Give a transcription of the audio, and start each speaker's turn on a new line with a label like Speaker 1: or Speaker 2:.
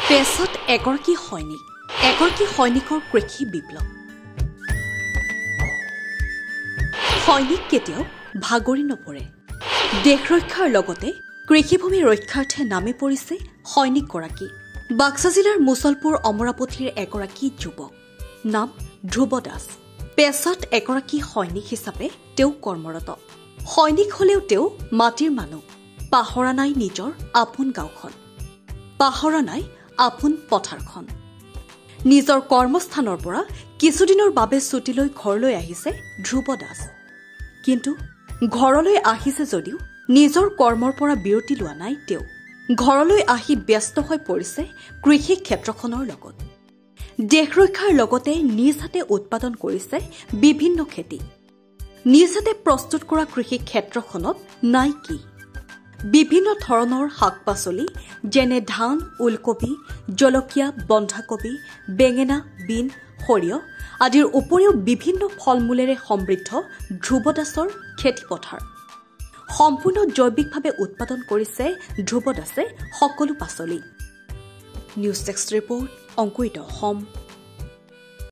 Speaker 1: পেছত এগৰাকী সৈনিকৰ কৃষি বিপ্লৱ। সৈনিক কেতিয়াও ভাগৰি নপৰে। দেশ ৰক্ষাৰ লগতে কৃষিভূমি ৰক্ষাৰ্থে নামি পৰিছে সৈনিকগৰাকী। বাক্সা জিলাৰ মুছলপুৰ অমৰাপথিৰ এগৰাকী যুৱক, নাম ধ্ৰুৱ দাস। পেছত এগৰাকী সৈনিক হিচাপে তেওঁ কৰ্মৰত। সৈনিক হলেও তেওঁ মাটিৰ মানুহ। পাহৰা নাই নিজৰ আপোন গাঁওখন, পাহৰা নাই আপোন পথাৰখন। নিজৰ কৰ্মস্থানৰ পৰা কিছুদিনৰ বাবে ছুটী লৈ ঘৰলৈ আহিছে ধ্ৰুৱ দাস। কিন্তু ঘৰলৈ আহিছে যদিও নিজৰ কৰ্মৰ পৰা বিৰতি লোৱা নাই তেওঁ। ঘৰলৈ আহি ব্যস্ত হৈ পৰিছে কৃষি ক্ষেত্ৰখনৰ লগত। দেশ ৰক্ষাৰ লগতে নিজ হাতে উৎপাদন কৰিছে বিভিন্ন খেতি। নিজ হাতে প্ৰস্তুত কৰা কৃষি ক্ষেত্ৰখনত নাই কি? বিভিন্ন ধৰণৰ শাক পাচলি যেনে ধান, ওলকবি, জলকীয়া, বন্ধাকবি, বেঙেনা, বিন, সৰিয়হ আদিৰ উপৰিও বিভিন্ন ফল মূলেৰে সমৃদ্ধ ধ্ৰুৱ দাসৰ খেতিপথাৰ। সম্পূৰ্ণ জৈৱিকভাৱে উৎপাদন কৰিছে ধ্ৰুৱ দাসে সকলো পাচলি। নিউজ ডেস্ক ৰিপৰ্ট, অংকুৰিত অসম।